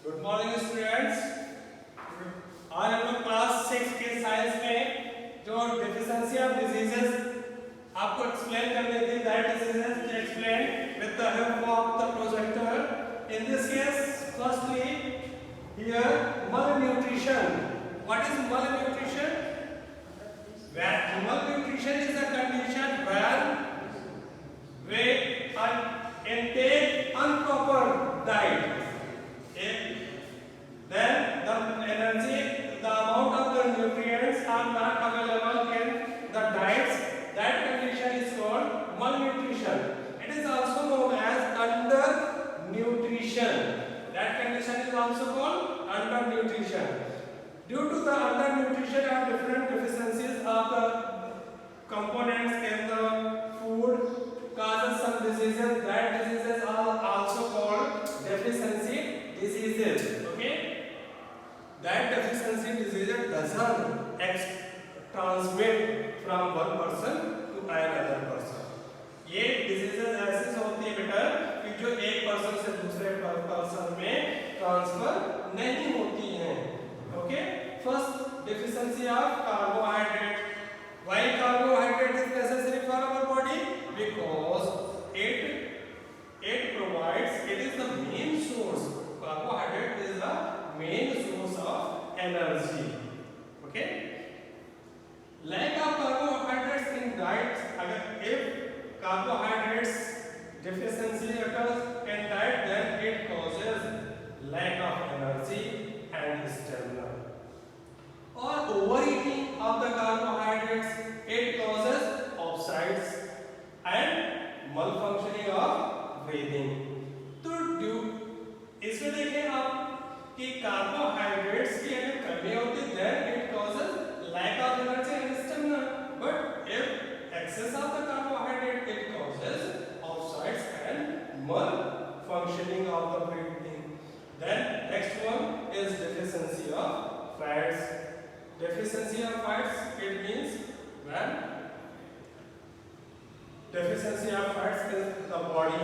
Good morning students. आज हम लोग क्लास 6 के साइंस में जो डेफिशिएंसी ऑफ डिजीजेस आपको एक्सप्लेन करनी थी, that diseases explain with the help of the projector. In this case firstly here malnutrition. What is malnutrition? Where malnutrition is a condition where we intake improper diet. Then the energy, the amount of the nutrients are not available in the diets. That condition is called malnutrition. It is also known as undernutrition. That condition is also called undernutrition. Due to the undernutrition and different deficiencies of the components in the food causes some diseases. That diseases are also called deficiency diseases. Okay? That deficiency disease doesn't transmit from one person to another person. ये diseases ऐसे होती है बेटा कि जो एक person से दूसरे पर्सन में ट्रांसफर नहीं होती हैं. Okay, first deficiency of carbohydrate. Why carbohydrate is necessary for our body? Because it provides, it is the main source. Carbohydrate is the main source of energy. Okay, lack of carbohydrates in diet, if carbohydrates deficiency occurs in diet, then it causes lack of energy and stamina. Or overeating of the carbohydrates, it causes oxides and malfunctioning of breathing. तो इसमें देखें आप कि carbohydrates की अगर कमी होती है then it causes lack of energy and stamina. But if excess of the carbohydrate, it causes oxides and malfunctioning of the breathing. Then next one is deficiency of fats. Deficiency of fats, it means when deficiency of fats in the body.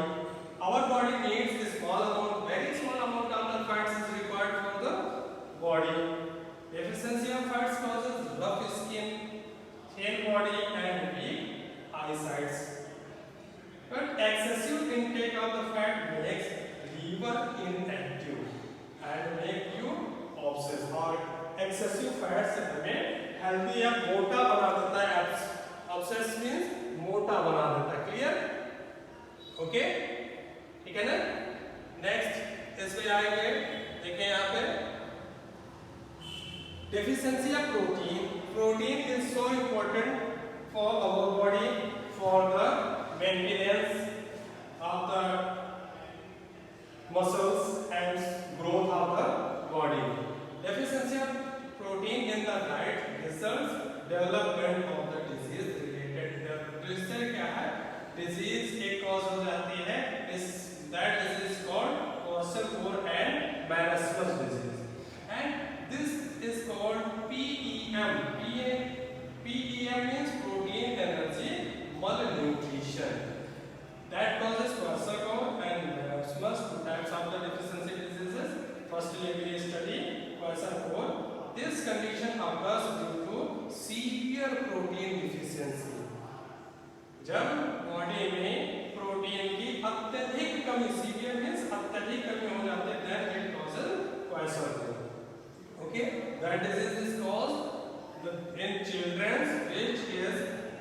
Our body needs a small amount, very small amount of the fats is required for the body. Deficiency of fats causes rough skin, thin body and weak eyesight. But excessive intake of the fat makes liver inactive and make you obsessed. Or excessive fats हमें healthy या मोटा बना देता है. Obsessed means मोटा बना देता है. Clear? Okay? ठीक है ना? नेक्स्ट इस पे आएंगे, देखें यहाँ पे deficiency of protein. Protein is so important for our body for the maintenance of the muscles and growth of the body. Deficiency of protein in the diet results development of the disease related. इससे क्या है? Disease एक cause हो जाती है. That disease is called Kwashiorkor and marasmus disease, and this is called PEM. PEM means protein energy malnutrition. That causes Kwashiorkor and marasmus, two types of the deficiency diseases. Firstly, we study Kwashiorkor. This condition occurs due to severe protein deficiency. जब body में protein की अत्यधिक कमी, severe means अत्यधिक कमी हो जाती है, then it causes Kwashiorkor. Okay, that disease is caused in children which is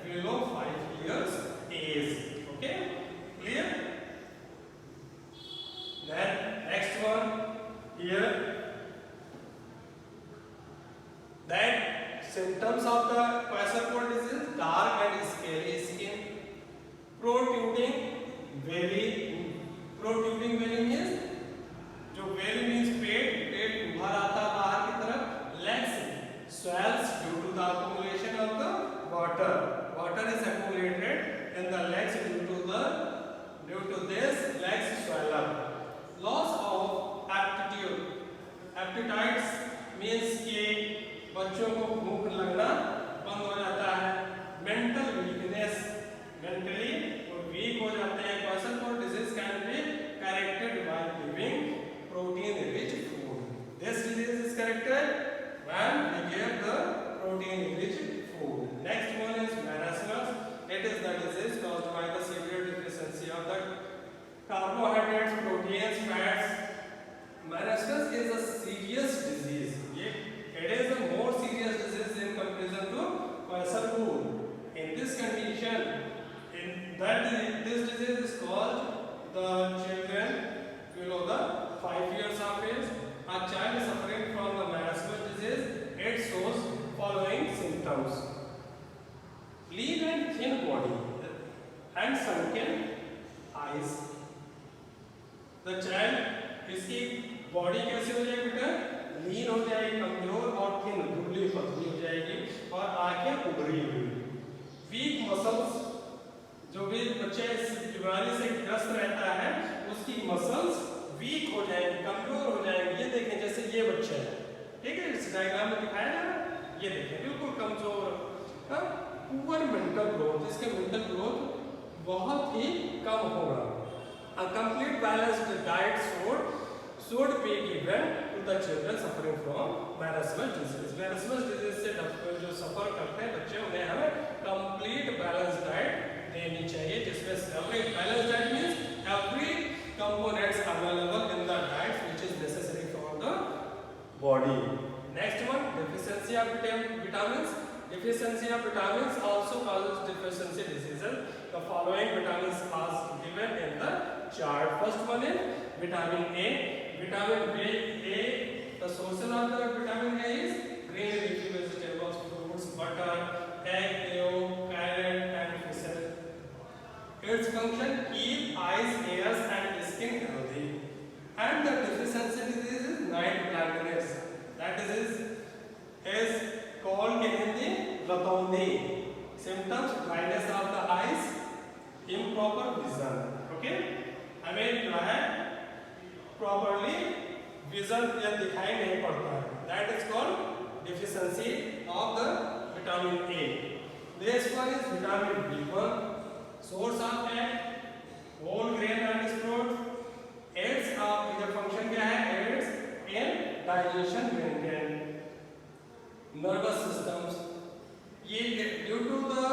below 5 years age. Okay, clear? Then next one here, that symptoms of the Kwashiorkor disease: dark and scaly skin, protruding belly. Protruding belly means, जो belly means पेट उभर आता बाहर की तरफ. Legs swells due to the accumulation of the water. Water is accumulated in the legs due to this legs swell up. Loss of appetites means कि बच्चों को भूख लगना बंद हो जाता है. Mental weakness, mentally weak हो जाते हैं. Kwashiorkor disease can be corrected by giving protein rich food. protein-rich food. Next one is marasmus. It is the disease caused by the severe deficiency of the carbohydrates, proteins, fats. Marasmus is a serious disease. It is a more serious disease in comparison to kwashiorkor. In this condition, this disease is called the children below the 5 years of age. A child suffering from the marasmus disease, it shows following symptoms: lean and thin body and sunken eyes. The child, इसकी body कैसी हो जाएगी बेटा? लीन हो जाएगी, कमजोर और thin, दुबली पतली हो जाएगी और आंखें उभरी हुई। वीक मसल्स, जो भी बच्चे इस बीमारी से ग्रस्त रहता है उसकी मसल्स वीक हो जाएंगे, कमजोर हो जाएंगे। ये देखें जैसे ये बच्चा है, ठीक है, इस डायग्राम में दिखाया जा रहा है, ये देखें बिल्कुल कमजोर। पुअर मेंटल ग्रोथ, इसका मेंटल ग्रोथ बहुत ही कम होगा। A complete balanced diet should be given to the children suffering from marasmus disease. Marasmus disease से जो सफर करते हैं बच्चे, उन्हें हमें complete balanced diet देनी चाहिए, जिसमें every balanced diet means every components available in the diet which is necessary for the body. Next one, deficiency of vitamins. Deficiency of vitamins also causes deficiency diseases. The following vitamins are given in the chart. First one is vitamin A. Vitamin A, the sources of the vitamin A is green leafy vegetables, fruits, butter, egg, yolk, carrot, and fish. Its function: keep eyes, ears, and skin healthy. And the deficiency disease is night blindness. That disease is called in Hindi lataundi. Symptoms: blindness of the eyes, improper vision. Okay, हमें जो है properly vision या दिखाई नहीं पड़ता है. That is called deficiency of the vitamin A. Next one is vitamin B1. Source of egg, whole grain and sprouts. Aids of the function क्या है? Aids in digestion maintain. Nervous systems. ये due to the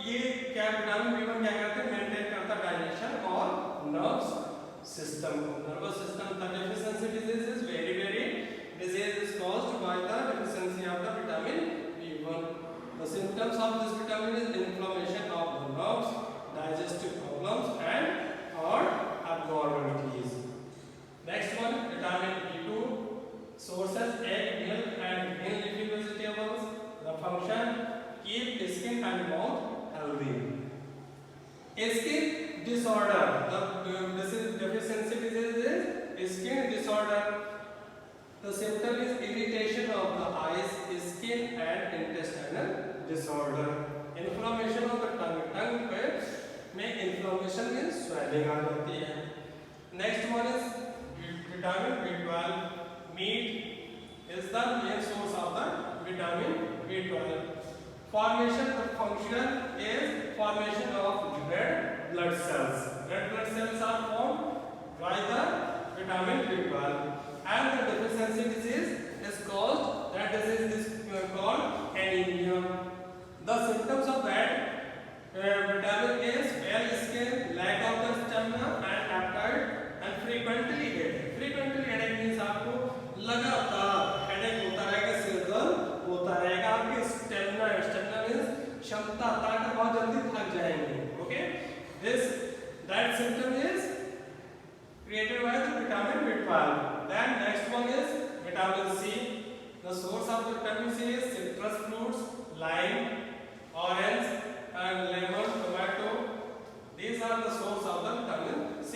ये क्या vitamin B1 क्या करते हैं? Maintain करता है डाइजेशन और नर्व्स सिस्टम को. नर्वस सिस्टम का deficiency disease is very disease is caused by the deficiency of the vitamin B1. The symptoms of this vitamin is inflammation of the nerves, digestive problems, and or abnormalities. Next one, vitamin B2. Sources: egg, milk, and green leafy vegetables. The function: keep skin and mouth healthy. Skin disorder. This is deficiency disease is skin disorder. The symptom is irritation of the eyes, skin, and intestinal disorder. Inflammation of the tongue. Tongue पे में inflammation means swelling आ जाती है. Next one is vitamin B12. Meat is the main source of the vitamin B12. Formation, the function is formation of red blood cells. Red blood cells are formed by the vitamin B12. And the deficiency disease is caused, that disease is called anemia. The symptoms of that vitamin is pale skin, lack of the stamina and appetite, and frequently headache. Frequently headache means आपको लगातार headache होता रहेगा, सिर दर्द होता रहेगा, आपकी stamina means क्षमता, ताकत बहुत जल्दी थक जाएंगे. Okay, that symptom is created by the vitamin B12. Then next one is vitamin C. The source of the vitamin C is citrus fruits, lime, orange, and lemon, tomato. These are the source of the vitamin C.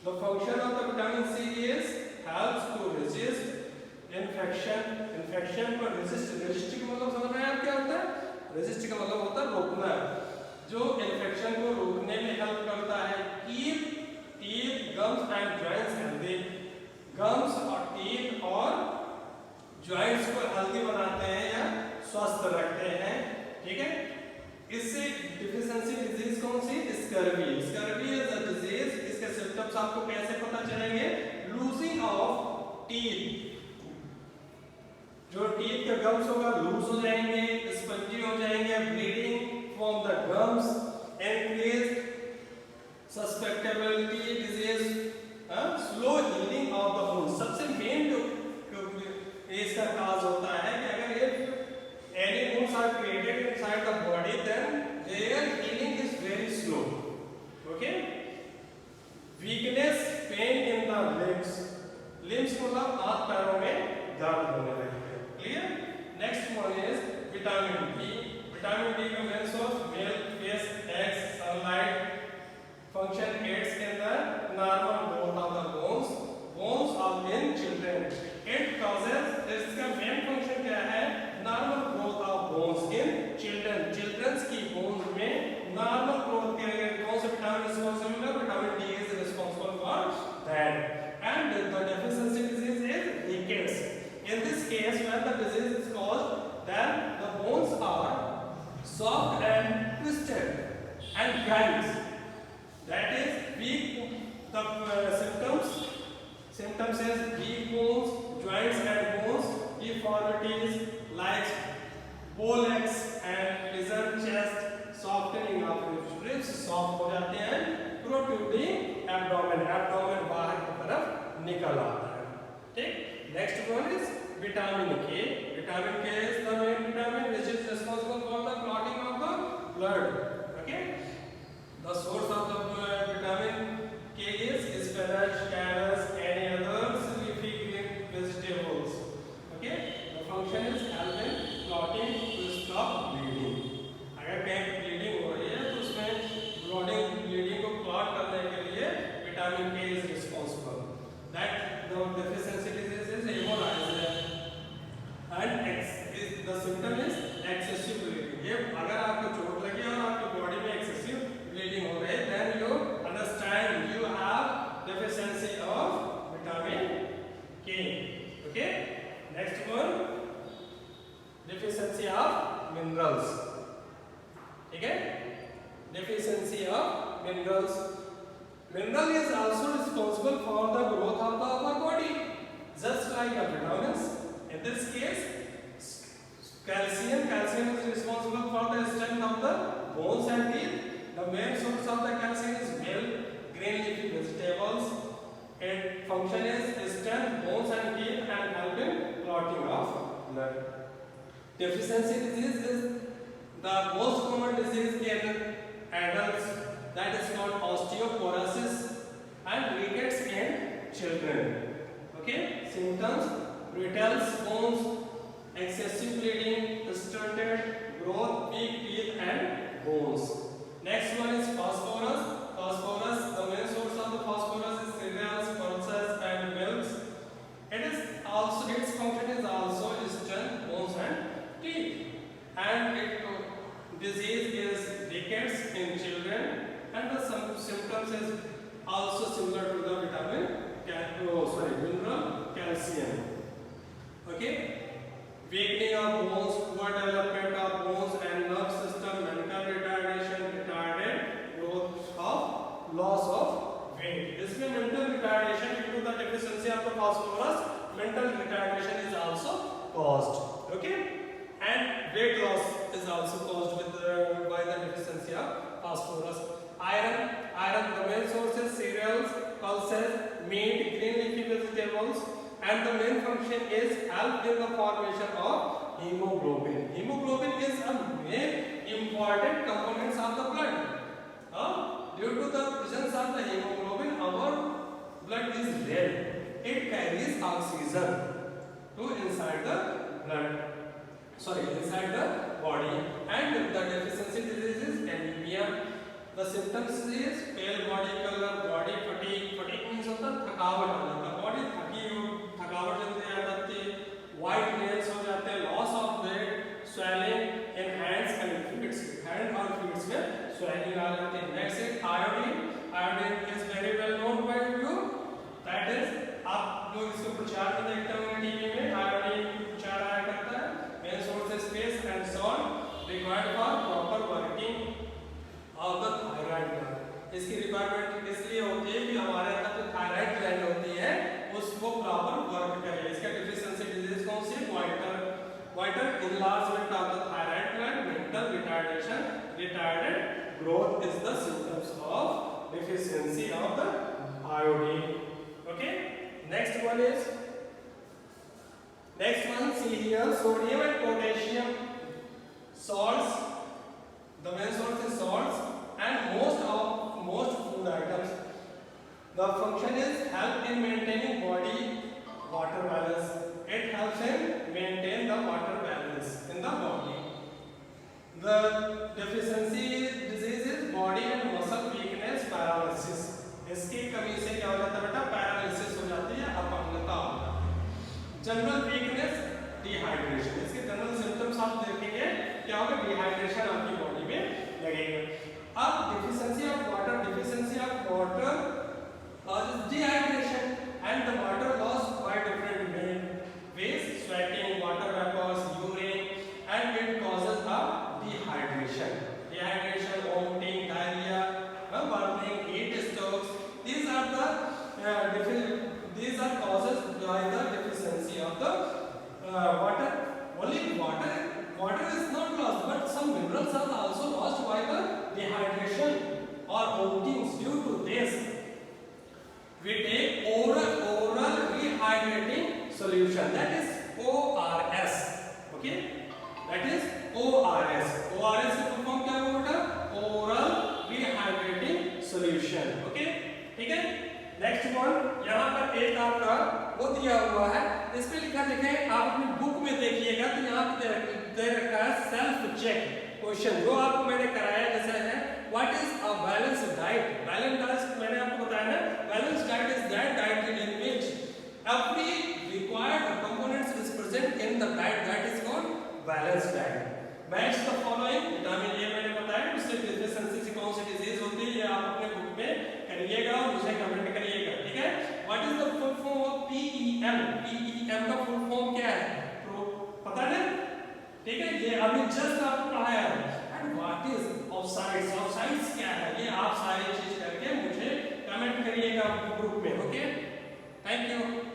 The function of the vitamin C is helps to resist infection. Infection पर resist का मतलब समझ में आया क्या होता है? Resist का मतलब होता है रोकना. जो infection को रोकने में help करता है. Keep teeth, gums, and joints healthy. Gums और teeth और joints को healthy बनाते हैं या स्वस्थ रखते हैं. ठीक है? इससे deficiency disease कौन सी? Scurvy. Scurvy is a disease. इसके symptoms आपको कैसे पता चलेंगे? Losing of teeth. जो टीथ का गम्स होगा लूज हो जाएंगे, स्पंजी हो जाएंगे, bleeding from the gums, increased susceptibility disease, slow healing of the bone. सबसे मेन जो इसका काज होता है कि अगर ये any wounds are created inside the body, then their healing is very slow. Okay? Weakness, pain in the limbs. Limbs मतलब हाथ पैरों में दर्द होने लगेगा। Clear? Next one is vitamin D. Vitamin D का main source milk, fish, eggs, sunlight. Function aids in the normal growth of the bones. Bones are in children. It causes, इसका main function क्या है? Normal growth of bones in children. Children's की bones में normal growth के लिए कौन सा vitamin responsible है? Vitamin D is responsible for that. And the deficiency disease is rickets. In this case, when the disease is caused, then the bones are soft and twisted and bent. That is weak. The symptoms is weak bones, joints and bones, deformities like bow legs and lizard chest, softening of ribs. Ribs soft हो जाते हैं, protruding abdomen बाहर की तरफ निकल आता है। ठीक? Next one is vitamin K. Vitamin K is the main vitamin which is responsible for the clotting of the blood. Okay? The source of the vitamin K is spinach, carrots, any other leafy green vegetables. Okay? The function is helping clotting to stop bleeding. अगर कहीं bleeding हो रही है तो उसमें bleeding को clot करने के लिए vitamin K is responsible. That the deficiency disease is hemorrhage and the symptom is excessive bleeding. ये अगर आपको चोट लगी और आपकी बॉडी में excessive bleeding हो रही है, then you understand you have deficiency of vitamin K. Okay? Next one, deficiency of minerals. ठीक है? Deficiency of minerals. Mineral is also responsible for the growth of the upper body, just like the vitamins. In this case, calcium is responsible for the strength of the bones and teeth. The main source of the calcium is milk, green leafy vegetables. Its function is strength bones and teeth and helping clotting of blood. Deficiency disease is the most common disease in adults, that is called osteoporosis, and rickets in children. Okay? Symptoms: brittle bones, excessive bleeding, stunted growth, weak teeth and bones. Next one is phosphorus. Phosphorus, the main source of the phosphorus is cereals, pulses and milks. Its function is also strength, bones and teeth. And disease is rickets in children, and the symptoms is also similar to the mineral calcium. Okay? Weakening of bones, poor development of bones and nerve system, mental retardation, retarded growth of loss of weight. इसमें mental retardation due to the deficiency of the phosphorus, mental retardation is also caused. Okay? And weight loss is also caused by the deficiency of phosphorus. Iron, the main source is cereals, pulses, meat, green leafy vegetables, and the main function is help in the formation of hemoglobin. Hemoglobin is a main important component of the blood. Due to the presence of the hemoglobin, our blood is red. It carries oxygen to inside the body. And the deficiency disease is anemia. The symptoms is pale body color, body fatigue. Fatigue means होता है थकावट हो जाता है, body थकावट जल्दी आ जाती है, white nails हो जाते हैं, loss of weight, swelling in hands and feet. Hand और feet में swelling आ जाती है. Next is iodine. Iodine is very well known by you. That is, आप लोग इसको प्रचार में देखते होंगे टीवी में, आयोडीन प्रचार आया करता है. Main source is fish and salt required for proper working of the thyroid gland. इसकी रिक्वायरमेंट इसलिए होती है कि हमारे अंदर जो थायराइड ग्लैंड होती है उसको प्रॉपर वर्क करे. इसका डिफिशियंसी डिजीज कौन सी? enlargement of the thyroid gland, mental retardation, retarded growth is the symptoms of deficiency of the iodine. Okay, next one, see here, sodium and potassium salts. The main source is salts, and most food items. The function is help in maintaining body water balance. It helps in maintain the water balance in the body. The deficiency disease is body and muscle weakness, paralysis. इसकी कमी से क्या हो जाता है बेटा? Paralysis हो जाती है, अपंगता होता है। General weakness, dehydration. इसके जनरल सिम्टम्स आप देखेंगे क्या होगा? डिहाइड्रेशन आपकी बॉडी में लगेगा। अब deficiency of water causes dehydration, and the water loss by different ways: sweating, water vapors, urine, and it causes a dehydration, vomiting, diarrhea, burning, heat strokes. These are causes by the deficiency of the water. Only water is not lost, but some minerals are also lost by the dehydration or vomitings. Due to this, we take oral rehydrating solution, that is ORS. Okay, that is ORS. ORS का full form क्या होगा बेटा? Oral rehydrating solution. Okay, ठीक है। Next one, यहाँ पर एक आपका वो दिया हुआ है, इस पे लिखा देखें, आप अपनी बुक में देखिएगा तो यहाँ पे दे रखा है सेल्फ चेक क्वेश्चन, जो आपको मैंने कराया जैसा है, what is a balanced diet? Balanced diet मैंने आपको बताया ना, balanced diet is that diet in which every required components is present in the diet, that is called balanced diet. Match the following. Vitamin A मैंने बताया, उससे deficiency से कौन सी disease होती है, ये आप अपने बुक में करिएगा और मुझे कमेंट करिएगा, ठीक है। What is the full form of PEM? PEM का फुल फॉर्म क्या है? पता है, ठीक है, ये अभी जस्ट आपको पढ़ाया है। And what is offsides? Offsides क्या है? ये आप सारी चीज करके मुझे कमेंट करिएगा ग्रुप में। Okay, thank you.